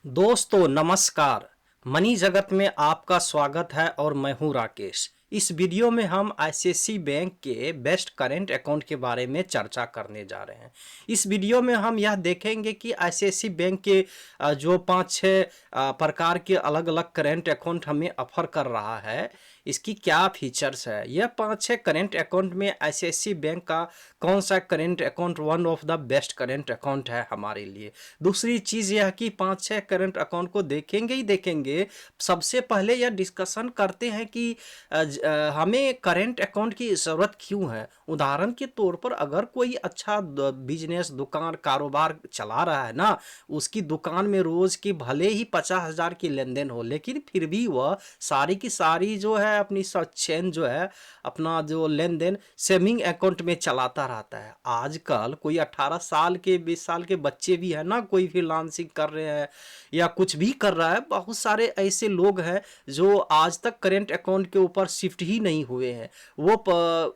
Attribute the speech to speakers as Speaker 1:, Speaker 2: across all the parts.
Speaker 1: दोस्तों नमस्कार। मनी जगत में आपका स्वागत है और मैं हूं राकेश। इस वीडियो में हम आईसीआईसीआई बैंक के बेस्ट करेंट अकाउंट के बारे में चर्चा करने जा रहे हैं। इस वीडियो में हम यह देखेंगे कि आईसीआईसीआई बैंक के जो 5-6 प्रकार के अलग अलग करेंट अकाउंट हमें ऑफर कर रहा है, इसकी क्या फीचर्स है। यह 5-6 करेंट अकाउंट में आईसीआईसीआई बैंक का कौन सा current account one of the best current account है हमारे लिए। दूसरी चीज़ यह कि 5-6 करंट अकाउंट को देखेंगे ही देखेंगे। सबसे पहले यह डिस्कशन करते हैं कि हमें करंट अकाउंट की ज़रूरत क्यों है। उदाहरण के तौर पर अगर कोई अच्छा बिजनेस दुकान कारोबार चला रहा है ना, उसकी दुकान में रोज़ की भले ही 50,000 की लेन देन हो, लेकिन फिर भी वह सारी की सारी जो है अपनी चेन जो है अपना जो लेन देन सेविंग अकाउंट में चलाता रहता है। आजकल कोई 18 साल के 20 साल के बच्चे भी है ना, कोई फ्रीलांसिंग कर रहे हैं या कुछ भी कर रहा है। बहुत सारे ऐसे लोग हैं जो आज तक करेंट अकाउंट के ऊपर शिफ्ट ही नहीं हुए हैं।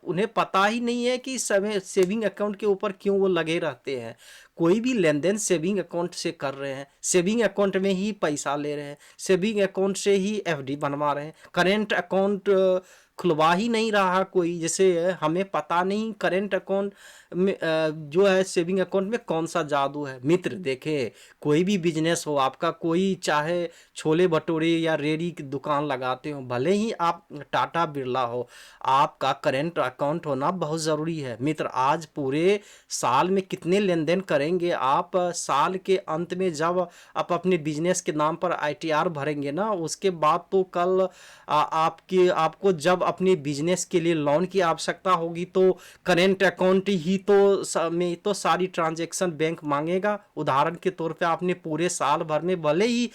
Speaker 1: उन्हें पता ही नहीं है कि समय सेविंग अकाउंट के ऊपर क्यों वो लगे रहते हैं। कोई भी लेन देन सेविंग अकाउंट से कर रहे हैं, सेविंग अकाउंट में ही पैसा ले रहे हैं, सेविंग अकाउंट से ही एफडी बनवा रहे हैं। करेंट अकाउंट खुलवा ही नहीं रहा कोई। जैसे हमें पता नहीं करेंट अकाउंट में जो है सेविंग अकाउंट में कौन सा जादू है। मित्र देखे, कोई भी बिजनेस हो आपका, कोई चाहे छोले भटूरे या रेड़ी की दुकान लगाते हो, भले ही आप टाटा बिरला हो, आपका करेंट अकाउंट होना बहुत ज़रूरी है। मित्र आज पूरे साल में कितने लेन देन करेंगे आप। साल के अंत में जब आप अपने बिजनेस के नाम पर आईटीआर भरेंगे ना, उसके बाद तो कल आपको जब अपने बिजनेस के लिए लोन की आवश्यकता होगी तो करेंट अकाउंट ही में तो सारी ट्रांजैक्शन बैंक मांगेगा। उदाहरण के तौर पे आपने पूरे साल भर में भले ही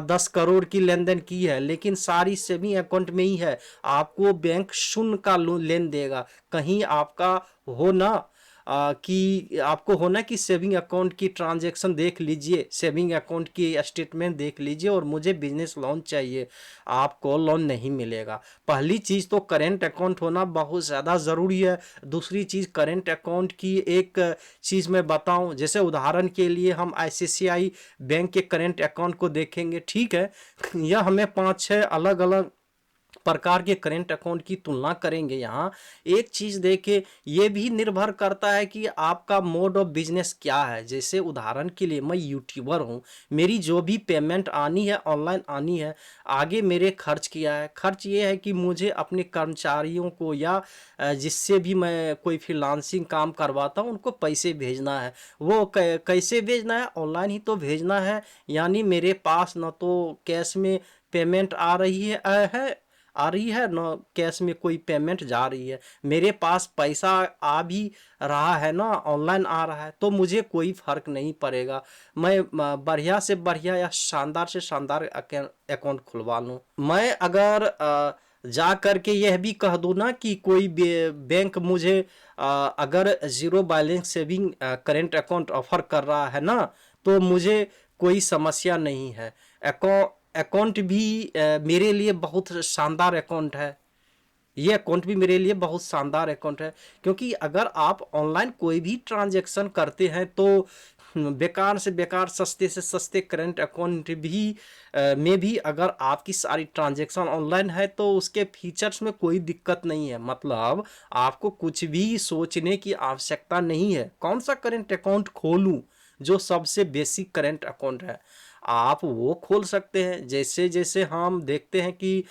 Speaker 1: 10 करोड़ की लेन देन की है, लेकिन सारी सेविंग अकाउंट में ही है, आपको बैंक शून्य का लेन देगा। कहीं आपका हो ना कि आपको होना कि सेविंग अकाउंट की ट्रांजैक्शन देख लीजिए, सेविंग अकाउंट की स्टेटमेंट देख लीजिए और मुझे बिजनेस लोन चाहिए, आपको लोन नहीं मिलेगा। पहली चीज़ तो करेंट अकाउंट होना बहुत ज़्यादा ज़रूरी है। दूसरी चीज़ करेंट अकाउंट की एक चीज़ मैं बताऊं, जैसे उदाहरण के लिए हम आईसीआईसीआई बैंक के करेंट अकाउंट को देखेंगे, ठीक है। यह हमें 5-6 अलग अलग प्रकार के करेंट अकाउंट की तुलना करेंगे। यहाँ एक चीज़ देखे, ये भी निर्भर करता है कि आपका मोड ऑफ बिजनेस क्या है। जैसे उदाहरण के लिए मैं यूट्यूबर हूँ, मेरी जो भी पेमेंट आनी है ऑनलाइन आनी है, आगे मेरे खर्च किया है। खर्च ये है कि मुझे अपने कर्मचारियों को या जिससे भी मैं कोई फ्रीलांसिंग काम करवाता हूँ उनको पैसे भेजना है। वो कैसे भेजना है, ऑनलाइन ही तो भेजना है। यानी मेरे पास न तो कैश में पेमेंट आ रही है ना कैश में कोई पेमेंट जा रही है। मेरे पास पैसा आ भी रहा है ना, ऑनलाइन आ रहा है, तो मुझे कोई फर्क नहीं पड़ेगा। मैं बढ़िया से बढ़िया या शानदार से शानदार अकाउंट खुलवा लूँ। मैं अगर जा करके यह भी कह दूँ ना कि कोई बैंक मुझे अगर zero balance saving current account offer कर रहा है ना, तो मुझे कोई समस्या नहीं है। अकाउंट भी मेरे लिए बहुत शानदार अकाउंट है। ये अकाउंट भी मेरे लिए बहुत शानदार अकाउंट है, क्योंकि अगर आप ऑनलाइन कोई भी ट्रांजैक्शन करते हैं तो बेकार से बेकार सस्ते से सस्ते करंट अकाउंट में भी अगर आपकी सारी ट्रांजैक्शन ऑनलाइन है तो उसके फीचर्स में कोई दिक्कत नहीं है। मतलब आपको कुछ भी सोचने की आवश्यकता नहीं है कौन सा करंट अकाउंट खोलूं। जो सबसे बेसिक करंट अकाउंट है आप वो खोल सकते हैं। जैसे जैसे हम देखते हैं कि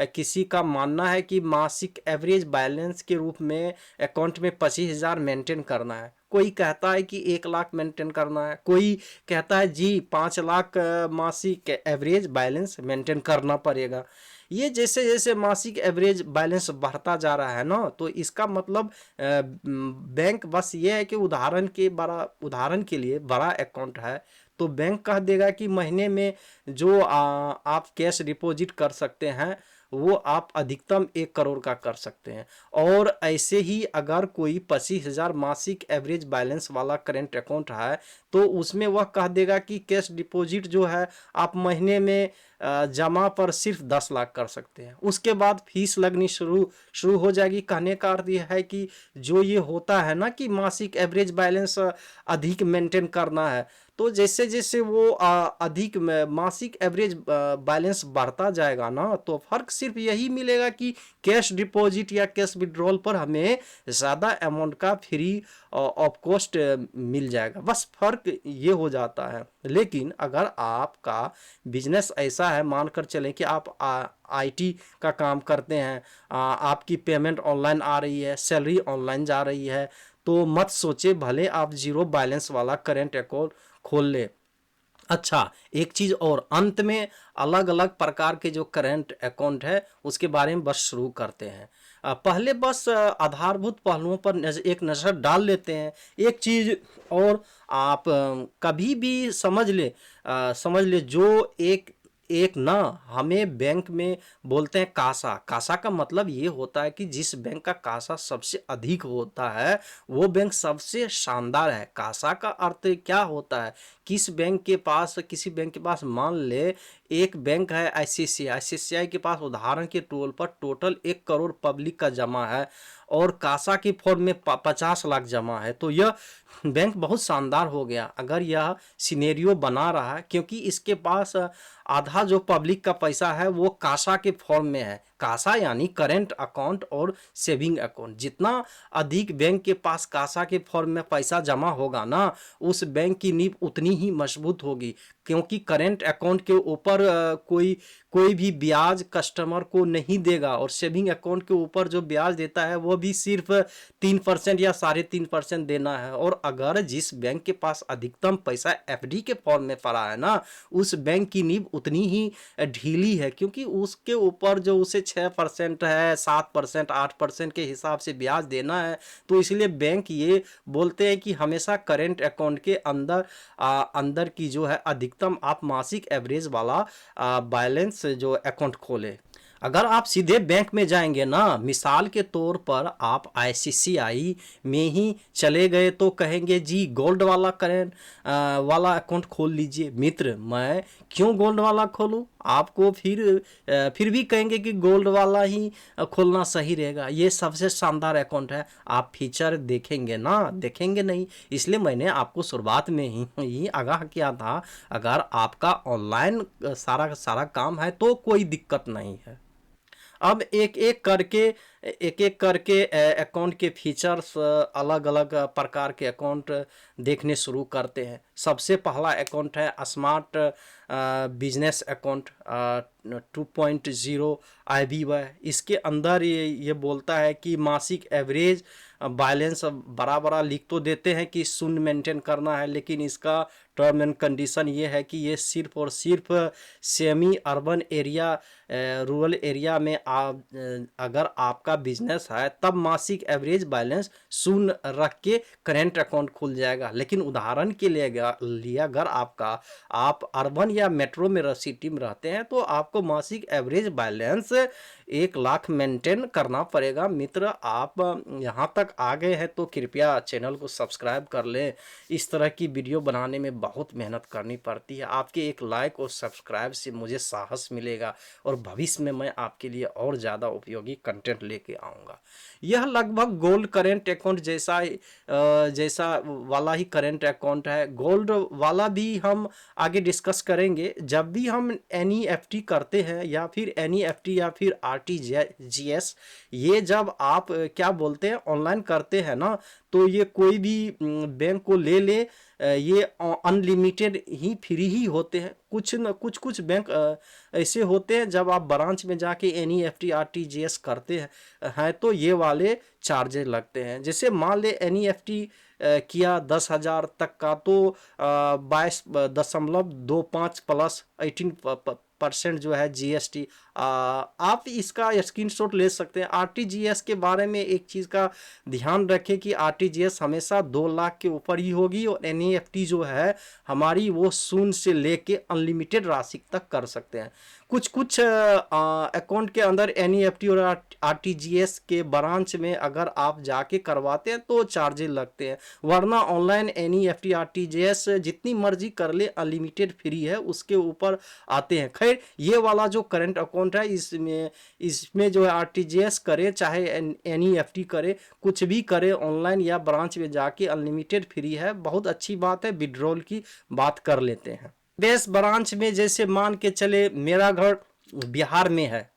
Speaker 1: किसी का मानना है कि मासिक एवरेज बैलेंस के रूप में अकाउंट में 25,000 मेंटेन करना है, कोई कहता है कि 1 लाख मेंटेन करना है, कोई कहता है जी 5 लाख मासिक एवरेज बैलेंस मेंटेन करना पड़ेगा। ये जैसे जैसे मासिक एवरेज बैलेंस बढ़ता जा रहा है ना, तो इसका मतलब बैंक बस ये है कि उदाहरण के लिए बड़ा अकाउंट है तो बैंक कह देगा कि महीने में जो आप कैश डिपॉजिट कर सकते हैं वो आप अधिकतम 1 करोड़ का कर सकते हैं। और ऐसे ही अगर कोई 25,000 मासिक एवरेज बैलेंस वाला करेंट अकाउंट है तो उसमें वह कह देगा कि कैश डिपॉजिट जो है आप महीने में जमा पर सिर्फ 10 लाख कर सकते हैं। उसके बाद फीस लगनी शुरू हो जाएगी। कहने का अर्थ यह है कि जो ये होता है ना कि मासिक एवरेज बैलेंस अधिक मेंटेन करना है, तो जैसे जैसे वो अधिक मासिक एवरेज बैलेंस बढ़ता जाएगा ना, तो फर्क सिर्फ यही मिलेगा कि कैश डिपॉजिट या कैश विड्रॉल पर हमें ज़्यादा अमाउंट का फ्री ऑफ कॉस्ट मिल जाएगा, बस फर्क ये हो जाता है। लेकिन अगर आपका बिजनेस ऐसा है, मानकर चलें कि आप आईटी का काम करते हैं, आपकी पेमेंट ऑनलाइन आ रही है, सैलरी ऑनलाइन जा रही है, तो मत सोचे भले आप जीरो बैलेंस वाला करेंट अकाउंट खोल ले। अच्छा, एक चीज़ और, अंत में अलग अलग प्रकार के जो करेंट अकाउंट है उसके बारे में बस शुरू करते हैं। पहले बस आधारभूत पहलुओं पर एक नज़र डाल लेते हैं। एक चीज़ और, आप कभी भी समझ ले जो एक एक ना, हमें बैंक में बोलते हैं कासा। कासा का मतलब ये होता है कि जिस बैंक का कासा सबसे अधिक होता है वो बैंक सबसे शानदार है। कासा का अर्थ क्या होता है, किसी बैंक के पास मान ले एक बैंक है आईसीआईसीआई के पास उदाहरण के तौर पर टोटल 1 करोड़ पब्लिक का जमा है और कासा की फॉर्म में 50 लाख जमा है, तो यह बैंक बहुत शानदार हो गया अगर यह सिनेरियो बना रहा है, क्योंकि इसके पास आधा जो पब्लिक का पैसा है वो कासा के फॉर्म में है। कासा यानी करेंट अकाउंट और सेविंग अकाउंट। जितना अधिक बैंक के पास कासा के फॉर्म में पैसा जमा होगा ना, उस बैंक की नींव उतनी ही मजबूत होगी, क्योंकि करेंट अकाउंट के ऊपर कोई भी ब्याज कस्टमर को नहीं देगा, और सेविंग अकाउंट के ऊपर जो ब्याज देता है वो भी सिर्फ 3% या 3.5% देना है। और अगर जिस बैंक के पास अधिकतम पैसा एफडी के फॉर्म में पड़ा है ना, उस बैंक की नींव उतनी ही ढीली है, क्योंकि उसके ऊपर जो उसे 6% है, 7%, 8% के हिसाब से ब्याज देना है। तो इसलिए बैंक ये बोलते हैं कि हमेशा करेंट अकाउंट के अंदर की जो है अधिकतम आप मासिक एवरेज वाला बैलेंस जो अकाउंट खोले। अगर आप सीधे बैंक में जाएंगे ना, मिसाल के तौर पर आप आईसीआईसीआई में ही चले गए तो कहेंगे जी गोल्ड वाला करेंट वाला अकाउंट खोल लीजिए। मित्र, मैं क्यों गोल्ड वाला खोलूं? आपको फिर भी कहेंगे कि गोल्ड वाला ही खोलना सही रहेगा, ये सबसे शानदार अकाउंट है। आप फीचर देखेंगे ना, देखेंगे नहीं। इसलिए मैंने आपको शुरुआत में ही आगाह किया था, अगर आपका ऑनलाइन सारा काम है तो कोई दिक्कत नहीं है। अब एक एक करके अकाउंट के फीचर्स, अलग अलग प्रकार के अकाउंट देखने शुरू करते हैं। सबसे पहला अकाउंट है स्मार्ट बिजनेस अकाउंट 2.0 IBY। इसके अंदर ये बोलता है कि मासिक एवरेज बैलेंस बड़ा लिख तो देते हैं कि शून्य मेंटेन करना है, लेकिन इसका टर्म एंड कंडीशन ये है कि ये सिर्फ और सिर्फ semi urban area, rural area में अगर आपका बिजनेस है तब मासिक एवरेज बैलेंस शून्य रख के करेंट अकाउंट खुल जाएगा। लेकिन उदाहरण के लिए अगर आप अर्बन या मेट्रो में सिटी में रहते हैं तो आपको मासिक एवरेज बैलेंस 1 लाख मेंटेन करना पड़ेगा। मित्र, आप यहाँ तक आ गए हैं तो कृपया चैनल को सब्सक्राइब कर लें। इस तरह की वीडियो बनाने में बहुत मेहनत करनी पड़ती है। आपके एक लाइक और सब्सक्राइब से मुझे साहस मिलेगा और भविष्य में मैं आपके लिए और ज़्यादा उपयोगी कंटेंट लेके आऊँगा। यह लगभग गोल्ड करेंट अकाउंट जैसा वाला ही करेंट अकाउंट है। गोल्ड वाला भी हम आगे डिस्कस करेंगे। जब भी हम एनईएफटी करते हैं या फिर एनईएफटी या फिर आरटीजीएस, ये जब आप क्या बोलते हैं ऑनलाइन करते हैं ना, तो ये कोई भी बैंक को ले ये अनलिमिटेड ही फ्री ही होते हैं। कुछ बैंक ऐसे होते हैं जब आप ब्रांच में जाके एनईएफटी आरटीजीएस करते हैं तो ये वाले चार्जेस लगते हैं। जैसे मान ले एनईएफटी किया 10,000 तक का तो 22.25 प्लस 18% जो है जीएसटी। आप इसका स्क्रीनशॉट ले सकते हैं। आरटीजीएस के बारे में एक चीज़ का ध्यान रखें कि आरटीजीएस हमेशा 2 लाख के ऊपर ही होगी, और एनईएफटी जो है हमारी वो शून्य से लेके अनलिमिटेड राशि तक कर सकते हैं। कुछ कुछ अकाउंट के अंदर एनईएफटी और आरटीजीएस के ब्रांच में अगर आप जाके करवाते हैं तो चार्जेस लगते हैं, वरना ऑनलाइन एनईएफटी आरटीजीएस जितनी मर्जी कर ले अनलिमिटेड फ्री है, उसके ऊपर आते हैं। खैर ये वाला जो करंट अकाउंट है इसमें जो है आरटीजीएस करे चाहे एनईएफटी करे, कुछ भी करे ऑनलाइन या ब्रांच में जाके अनलिमिटेड फ्री है, बहुत अच्छी बात है। विड्रॉल की बात कर लेते हैं। बेस ब्रांच में जैसे मान के चले मेरा घर बिहार में है,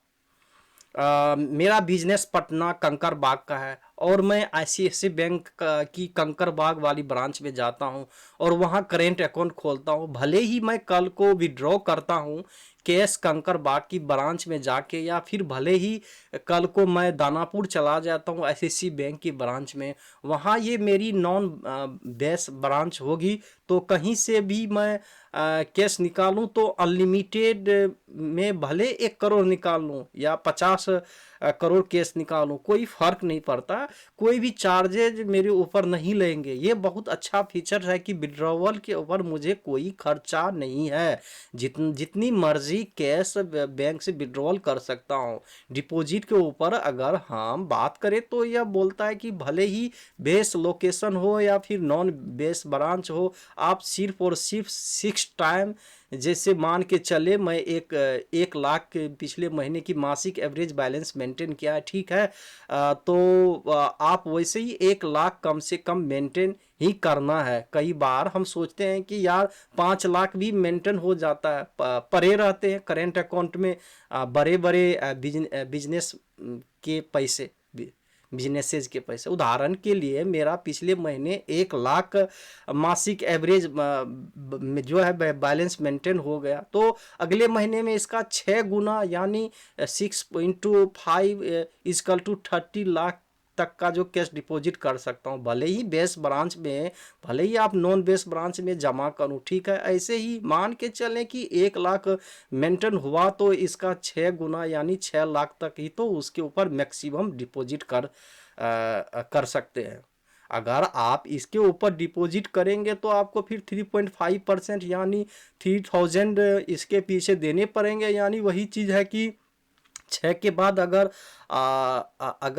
Speaker 1: मेरा बिजनेस पटना कंकर बाग का है और मैं आईसीआईसीआई बैंक की कंकर बाग वाली ब्रांच में जाता हूं और वहां करेंट अकाउंट खोलता हूं। भले ही मैं कल को विड्रॉ करता हूं कैश कंकर बाग की ब्रांच में जाके, या फिर भले ही कल को मैं दानापुर चला जाता हूं आईसीआईसीआई बैंक की ब्रांच में, वहां ये मेरी नॉन बेस ब्रांच होगी, तो कहीं से भी मैं कैश निकालूं तो अनलिमिटेड में भले 1 करोड़ निकाल लूं या 50 करोड़ कैश निकालूं, कोई फर्क नहीं पड़ता, कोई भी चार्जेज मेरे ऊपर नहीं लेंगे। ये बहुत अच्छा फीचर है कि विड्रॉवल के ऊपर मुझे कोई खर्चा नहीं है, जितनी मर्जी कैश बैंक से विड्रॉल कर सकता हूँ। डिपॉजिट के ऊपर अगर हम बात करें तो यह बोलता है कि भले ही बेस लोकेशन हो या फिर नॉन बेस ब्रांच हो, आप सिर्फ और सिर्फ 6 टाइम, जैसे मान के चले मैं 1 लाख के पिछले महीने की मासिक एवरेज बैलेंस मेंटेन किया है, ठीक है, तो आप वैसे ही 1 लाख कम से कम मेंटेन ही करना है। कई बार हम सोचते हैं कि यार 5 लाख भी मेंटेन हो जाता है, पड़े रहते हैं करेंट अकाउंट में बड़े बड़े बिजनेस के पैसे, बिजनेसेस के पैसे। उदाहरण के लिए मेरा पिछले महीने 1 लाख मासिक एवरेज जो है बैलेंस मेंटेन हो गया, तो अगले महीने में इसका 6 गुना यानी 6.5 इजकल टू 30 लाख तक का जो कैश डिपॉजिट कर सकता हूं, भले ही बेस ब्रांच में, भले ही आप नॉन बेस ब्रांच में जमा करूं, ठीक है। ऐसे ही मान के चलें कि 1 लाख मेंटेन हुआ तो इसका 6 गुना यानी 6 लाख तक ही तो उसके ऊपर मैक्सिमम डिपॉजिट कर सकते हैं। अगर आप इसके ऊपर डिपॉजिट करेंगे तो आपको फिर 3.5% यानी 3000 इसके पीछे देने पड़ेंगे। यानी वही चीज़ है कि 6 के बाद अगर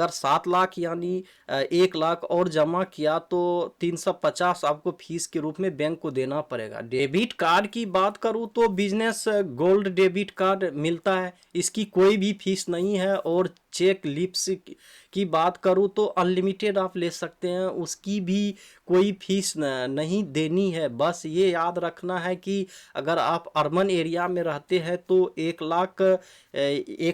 Speaker 1: 7 लाख यानी 1 लाख और जमा किया तो 350 आपको फीस के रूप में बैंक को देना पड़ेगा। डेबिट कार्ड की बात करूं तो बिजनेस गोल्ड डेबिट कार्ड मिलता है, इसकी कोई भी फीस नहीं है। और चेक लिप्स की बात करूं तो अनलिमिटेड आप ले सकते हैं, उसकी भी कोई फीस नहीं देनी है। बस ये याद रखना है कि अगर आप अर्बन एरिया में रहते हैं तो 1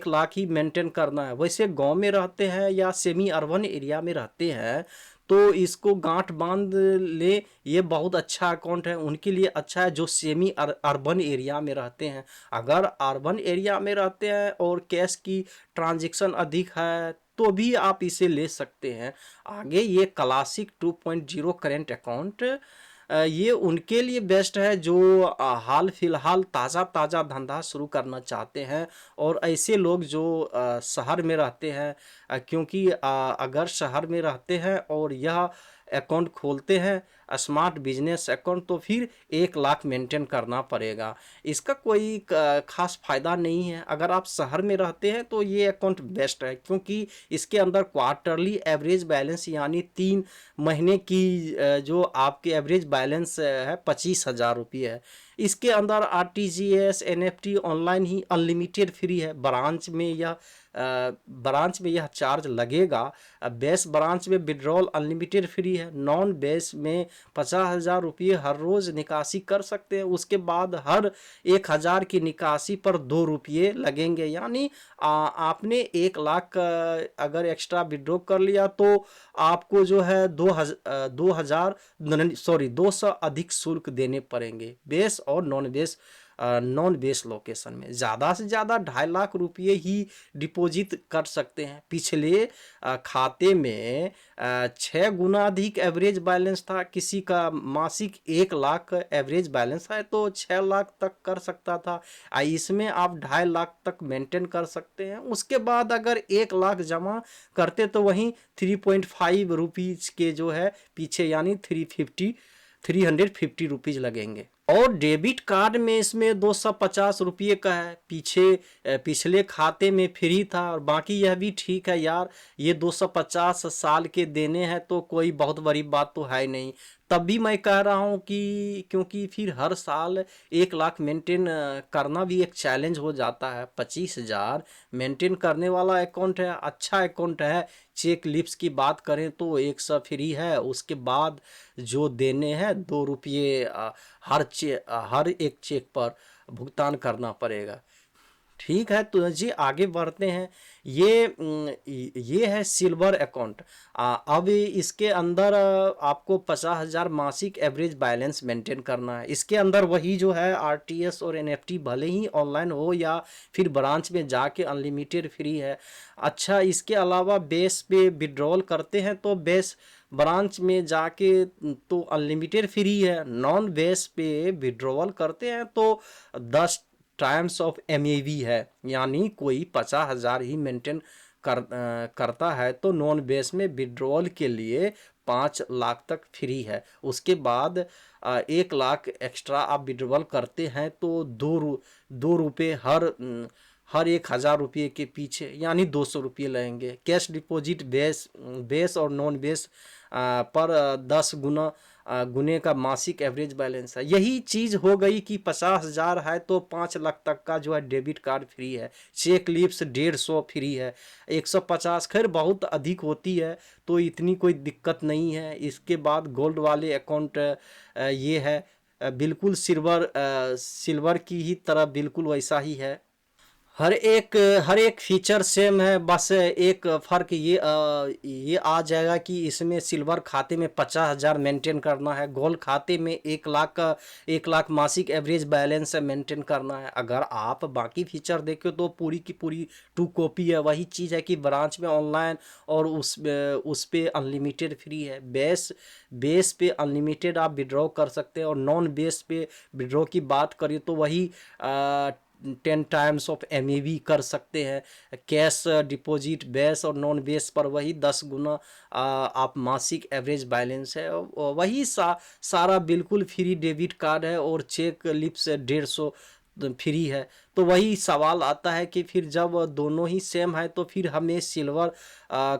Speaker 1: लाख ही मेंटेन करना है। वैसे गांव में रहते हैं या सेमी अर्बन एरिया में रहते हैं तो इसको गांठ बांध ले, ये बहुत अच्छा अकाउंट है, उनके लिए अच्छा है जो सेमी अर्बन एरिया में रहते हैं। अगर अर्बन एरिया में रहते हैं और कैश की ट्रांजैक्शन अधिक है तो भी आप इसे ले सकते हैं। आगे ये क्लासिक 2.0 करेंट अकाउंट, ये उनके लिए बेस्ट है जो हाल फिलहाल ताज़ा धंधा शुरू करना चाहते हैं और ऐसे लोग जो शहर में रहते हैं, क्योंकि अगर शहर में रहते हैं और यह अकाउंट खोलते हैं स्मार्ट बिजनेस अकाउंट तो फिर 1 लाख मेंटेन करना पड़ेगा। इसका कोई खास फायदा नहीं है। अगर आप शहर में रहते हैं तो ये अकाउंट बेस्ट है, क्योंकि इसके अंदर क्वार्टरली एवरेज बैलेंस यानी 3 महीने की जो आपके एवरेज बैलेंस है 25,000 रुपये है। इसके अंदर आरटीजीएस एनएफटी ऑनलाइन ही अनलिमिटेड फ्री है। ब्रांच में यह चार्ज लगेगा। बेस ब्रांच में विड्रॉल अनलिमिटेड फ्री है। नॉन बेस में 50,000 रुपये हर रोज़ निकासी कर सकते हैं। उसके बाद हर 1,000 की निकासी पर 2 रुपये लगेंगे। यानी आपने 1 लाख अगर एक्स्ट्रा विड्रॉ कर लिया तो आपको जो है 200 अधिक शुल्क देने पड़ेंगे बेस और नॉन बेस लोकेशन में। ज़्यादा से ज़्यादा 2.5 लाख रुपये ही डिपॉजिट कर सकते हैं। पिछले खाते में 6 गुना अधिक एवरेज बैलेंस था, किसी का मासिक 1 लाख एवरेज बैलेंस है तो 6 लाख तक कर सकता था। इसमें आप 2.5 लाख तक मेंटेन कर सकते हैं। उसके बाद अगर 1 लाख जमा करते तो वहीं 3.5 रुपीज़ के जो है पीछे यानी 350 रुपीज़ लगेंगे। और डेबिट कार्ड में इसमें 250 रुपये का है, पिछले खाते में फ्री था, और बाकी यह भी ठीक है यार, ये 250 साल के देने हैं तो कोई बहुत बड़ी बात तो है नहीं। तब भी मैं कह रहा हूँ कि क्योंकि फिर हर साल 1 लाख मेंटेन करना भी एक चैलेंज हो जाता है। 25,000 मेंटेन करने वाला अकाउंट है, अच्छा अकाउंट है। चेक लिप्स की बात करें तो 100 फ्री है, उसके बाद जो देने हैं 2 रुपये हर एक चेक पर भुगतान करना पड़ेगा। ठीक है, तो जी आगे बढ़ते हैं। ये है सिल्वर अकाउंट। अब इसके अंदर आपको 50,000 मासिक एवरेज बैलेंस मेंटेन करना है। इसके अंदर वही जो है आरटीएस और एनएफटी भले ही ऑनलाइन हो या फिर ब्रांच में जाके अनलिमिटेड फ्री है। अच्छा, इसके अलावा बेस पे विड्रॉल करते हैं तो बेस ब्रांच में जाके तो अनलिमिटेड फ्री है। नॉन बेस पे विड्रॉल करते हैं तो 10 टाइम्स ऑफ एमएवी है, यानी कोई 50,000 ही मेंटेन करता है तो नॉन बेस में विड्रॉल के लिए 5 लाख तक फ्री है। उसके बाद 1 लाख एक्स्ट्रा आप विड्रॉल करते हैं तो 2 रुपये हर 1,000 रुपये के पीछे, यानी 200 रुपये लगेंगे। कैश डिपॉजिट बेस और नॉन बेस पर 10 गुने का मासिक एवरेज बैलेंस है। यही चीज़ हो गई कि 50,000 है तो 5 लाख तक का जो है डेबिट कार्ड फ्री है। चेक लिप्स 150 फ्री है। 150 खैर बहुत अधिक होती है तो इतनी कोई दिक्कत नहीं है। इसके बाद गोल्ड वाले अकाउंट ये है, बिल्कुल सिल्वर की ही तरह बिल्कुल वैसा ही है। हर एक फीचर सेम है, बस एक फ़र्क ये आ जाएगा कि इसमें सिल्वर खाते में 50,000 मेंटेन करना है, गोल्ड खाते में 1 लाख मासिक एवरेज बैलेंस मेंटेन करना है। अगर आप बाकी फीचर देखो तो पूरी की पूरी 2 कॉपी है। वही चीज़ है कि ब्रांच में ऑनलाइन और उस पे अनलिमिटेड फ्री है। बेस पे अनलिमिटेड आप विड्रॉ कर सकते हैं, और नॉन बेस पे विड्रॉ की बात करें तो वही 10 टाइम्स ऑफ एमएवी कर सकते हैं। कैश डिपॉजिट बेस और नॉन बेस पर वही 10 गुना आप मासिक एवरेज बैलेंस है। वही सारा बिल्कुल फ्री डेबिट कार्ड है, और चेक लिप्स 150 फ्री है। तो वही सवाल आता है कि फिर जब दोनों ही सेम है तो फिर हमें सिल्वर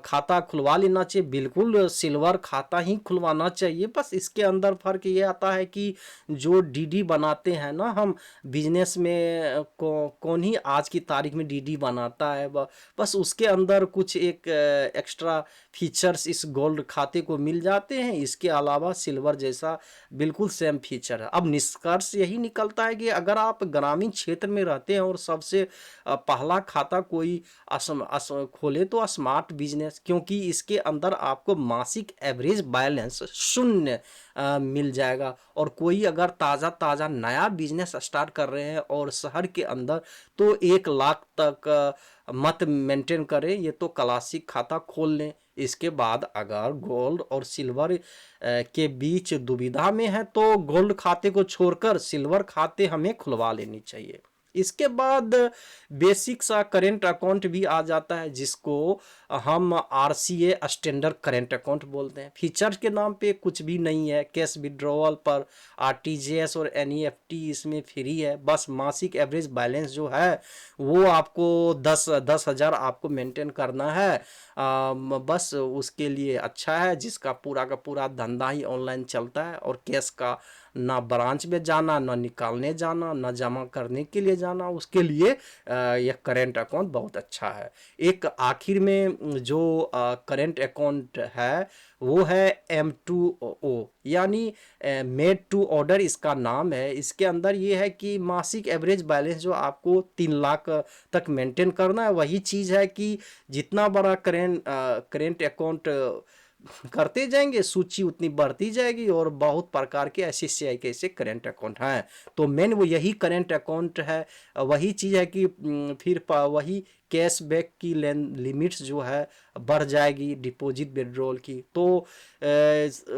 Speaker 1: खाता खुलवा लेना चाहिए। बिल्कुल सिल्वर खाता ही खुलवाना चाहिए, बस इसके अंदर फ़र्क ये आता है कि जो डीडी बनाते हैं ना हम बिजनेस में, कौन ही आज की तारीख में डीडी बनाता है। बस उसके अंदर कुछ एक एक्स्ट्रा फीचर्स इस गोल्ड खाते को मिल जाते हैं। इसके अलावा सिल्वर जैसा बिल्कुल सेम फीचर है। अब निष्कर्ष यही निकलता है कि अगर आप ग्रामीण क्षेत्र में रहते हैं और सबसे पहला खाता कोई खोले तो स्मार्ट बिजनेस, क्योंकि इसके अंदर आपको मासिक एवरेज बैलेंस शून्य मिल जाएगा। और कोई अगर ताज़ा नया बिजनेस स्टार्ट कर रहे हैं और शहर के अंदर, तो 1 लाख तक मत मेंटेन करें, ये तो क्लासिक खाता खोल लें। इसके बाद अगर गोल्ड और सिल्वर के बीच दुविधा में है तो गोल्ड खाते को छोड़कर सिल्वर खाते हमें खुलवा लेनी चाहिए। इसके बाद बेसिक सा करेंट अकाउंट भी आ जाता है, जिसको हम आरसीए स्टैंडर्ड करेंट अकाउंट बोलते हैं। फीचर्स के नाम पे कुछ भी नहीं है। कैश विड्रॉवल पर आरटीजीएस और एनईएफटी इसमें फ्री है। बस मासिक एवरेज बैलेंस जो है वो आपको 10,000 आपको मेंटेन करना है। बस उसके लिए अच्छा है, जिसका पूरा का पूरा धंधा ही ऑनलाइन चलता है, और कैश का ना ब्रांच में जाना, ना निकालने जाना, ना जमा करने के लिए जाना, उसके लिए यह करेंट अकाउंट बहुत अच्छा है। एक आखिर में जो करेंट अकाउंट है वो है M2O, यानी मेड टू ऑर्डर इसका नाम है। इसके अंदर ये है कि मासिक एवरेज बैलेंस जो आपको 3 लाख तक मेंटेन करना है। वही चीज़ है कि जितना बड़ा करेंट अकाउंट करते जाएंगे सूची उतनी बढ़ती जाएगी, और बहुत प्रकार के ICICI के ऐसे करेंट अकाउंट हैं। तो मेन वो यही करेंट अकाउंट है। वही चीज़ है कि फिर वही कैशबैक की लिमिट्स जो है बढ़ जाएगी डिपॉजिट विड्रॉल की। तो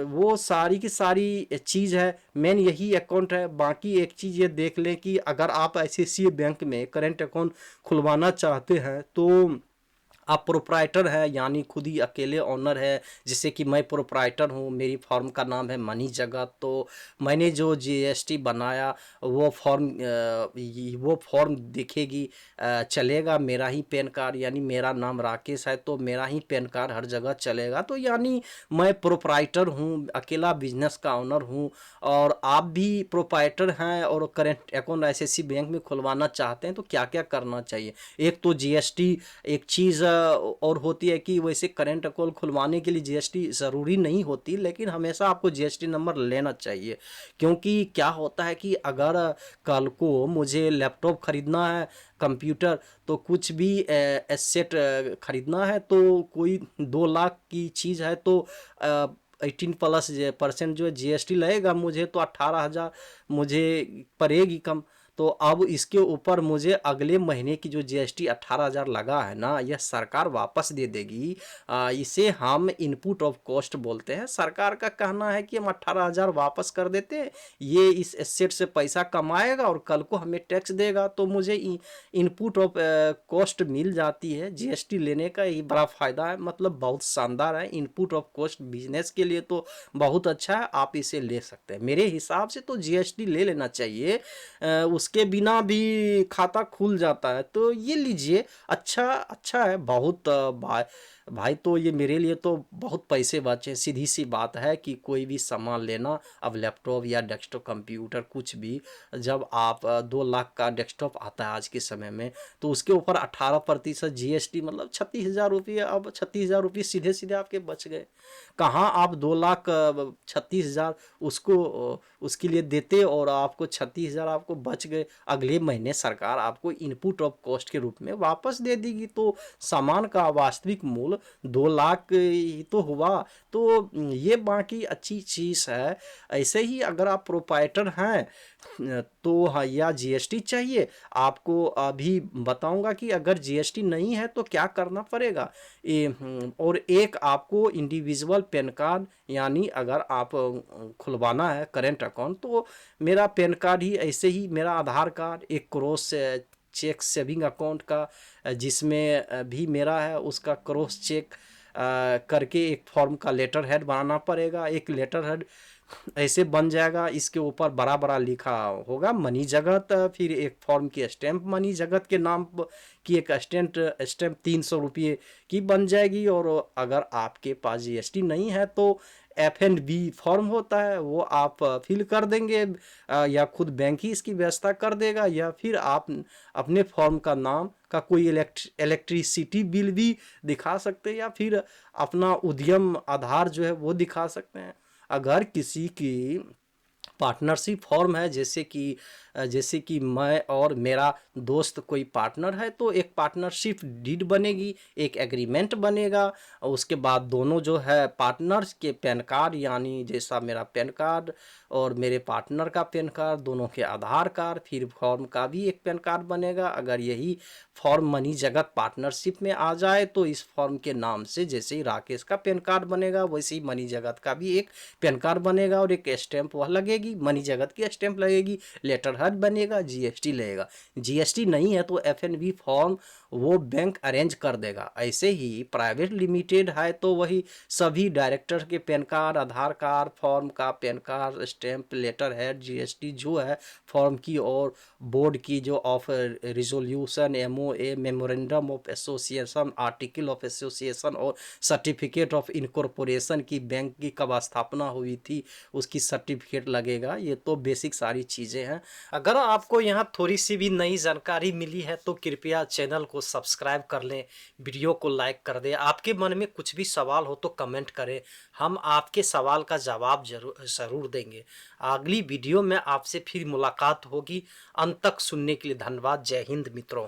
Speaker 1: वो सारी की सारी चीज़ है, मेन यही अकाउंट है। बाकी एक चीज़ ये देख लें कि अगर आप ICICI बैंक में करेंट अकाउंट खुलवाना चाहते हैं तो आप प्रोप्राइटर हैं यानी खुद ही अकेले ओनर है, जैसे कि मैं प्रोप्राइटर हूँ, मेरी फर्म का नाम है मनी जगत। तो मैंने जो जीएसटी बनाया वो फॉर्म दिखेगी, चलेगा मेरा ही पैन कार्ड, यानी मेरा नाम राकेश है तो मेरा ही पैन कार्ड हर जगह चलेगा। तो यानी मैं प्रोप्राइटर हूँ, अकेला बिजनेस का ओनर हूँ। और आप भी प्रोप्राइटर हैं और करेंट अकाउंट आईसीआईसी बैंक में खुलवाना चाहते हैं तो क्या क्या करना चाहिए। एक तो जीएसटी एक चीज़ और होती है कि वैसे करेंट अकाउंट खुलवाने के लिए जीएसटी ज़रूरी नहीं होती, लेकिन हमेशा आपको जीएसटी नंबर लेना चाहिए। क्योंकि क्या होता है कि अगर कल को मुझे लैपटॉप खरीदना है, कंप्यूटर, तो कुछ भी एसेट खरीदना है, तो कोई 2 लाख की चीज़ है तो 18% जो है जीएसटी लगेगा, मुझे तो 18,000 मुझे पड़ेगी कम। तो अब इसके ऊपर मुझे अगले महीने की जो जीएसटी 18,000 लगा है ना, यह सरकार वापस दे देगी। इसे हम इनपुट ऑफ कॉस्ट बोलते हैं। सरकार का कहना है कि हम 18,000 वापस कर देते हैं, ये इस एसेट से पैसा कमाएगा और कल को हमें टैक्स देगा, तो मुझे इनपुट ऑफ कॉस्ट मिल जाती है। जीएसटी लेने का ये बड़ा फ़ायदा है, मतलब बहुत शानदार है। इनपुट ऑफ कॉस्ट बिजनेस के लिए तो बहुत अच्छा है, आप इसे ले सकते हैं। मेरे हिसाब से तो जीएसटी ले लेना चाहिए, उसके बिना भी खाता खुल जाता है। तो ये लीजिए, अच्छा अच्छा है बहुत। भाई भाई तो ये मेरे लिए तो बहुत पैसे बचे। सीधी सी बात है कि कोई भी सामान लेना, अब लैपटॉप या डेस्कटॉप कंप्यूटर कुछ भी, जब आप 2 लाख का डेस्कटॉप आता है आज के समय में, तो उसके ऊपर 18% जीएसटी, मतलब 36,000 रुपये। अब 36,000 रुपये सीधे सीधे आपके बच गए। कहाँ आप 2,36,000 उसको उसके लिए देते और आपको 36,000 आपको बच गए। अगले महीने सरकार आपको इनपुट ऑफ कॉस्ट के रूप में वापस दे देगी। तो सामान का वास्तविक मूल्य 2 लाख ही तो हुआ। तो ये बाकी अच्छी चीज़ है। ऐसे ही अगर आप प्रोप्राइटर हैं तो हाँ, या जीएसटी चाहिए, आपको अभी बताऊंगा कि अगर जीएसटी नहीं है तो क्या करना पड़ेगा। और एक आपको इंडिविजुअल पैन कार्ड, यानी अगर आप खुलवाना है करेंट अकाउंट, तो मेरा पैन कार्ड ही, ऐसे ही मेरा आधार कार्ड, एक क्रॉस चेक सेविंग अकाउंट का जिसमें भी मेरा है, उसका क्रॉस चेक करके एक फॉर्म का लेटर हेड बनाना पड़ेगा। एक लेटर हेड ऐसे बन जाएगा, इसके ऊपर बड़ा बड़ा लिखा होगा मनी जगत, फिर एक फॉर्म की स्टैंप मनी जगत के नाम की एक स्टैंप 300 रुपये की बन जाएगी। और अगर आपके पास जीएसटी नहीं है तो F&B फॉर्म होता है, वो आप फिल कर देंगे, या खुद बैंक ही इसकी व्यवस्था कर देगा, या फिर आप अपने फॉर्म का नाम का कोई इलेक्ट्रिसिटी बिल भी दिखा सकते हैं, या फिर अपना उद्यम आधार जो है वो दिखा सकते हैं। अगर किसी की पार्टनरशिप फॉर्म है, जैसे कि मैं और मेरा दोस्त कोई पार्टनर है, तो एक पार्टनरशिप डीड बनेगी, एक एग्रीमेंट बनेगा। और उसके बाद दोनों जो है पार्टनर्स के पैन कार्ड, यानी जैसा मेरा पैन कार्ड और मेरे पार्टनर का पैन कार्ड, दोनों के आधार कार्ड, फिर फॉर्म का भी एक पैन कार्ड बनेगा। अगर यही फॉर्म मनी जगत पार्टनरशिप में आ जाए तो इस फॉर्म के नाम से जैसे ही राकेश का पैन कार्ड बनेगा, वैसे ही मनी जगत का भी एक पैन कार्ड बनेगा और एक स्टैंप वह लगेगी, मनी जगत की स्टैंप लगेगी, लेटर हेड बनेगा, जीएसटी लगेगा। जीएसटी नहीं है तो F&B फॉर्म वो बैंक अरेंज कर देगा। ऐसे ही प्राइवेट लिमिटेड है तो वही सभी डायरेक्टर के pan card, Aadhaar card, form का pan card, stamp, letter head, GST जो है फॉर्म की, और बोर्ड की जो of resolution, MOA, memorandum of association, article of association और सर्टिफिकेट ऑफ इनकॉर्पोरेशन की बैंक की कब स्थापना हुई थी उसकी सर्टिफिकेट लगेगा। ये तो बेसिक सारी चीज़ें हैं। अगर आपको यहाँ थोड़ी सी भी नई जानकारी मिली है तो कृपया चैनल को सब्सक्राइब कर लें, वीडियो को लाइक कर दें। आपके मन में कुछ भी सवाल हो तो कमेंट करें, हम आपके सवाल का जवाब ज़रूर देंगे। अगली वीडियो में आपसे फिर मुलाकात होगी। अंत तक सुनने के लिए धन्यवाद। जय हिंद मित्रों।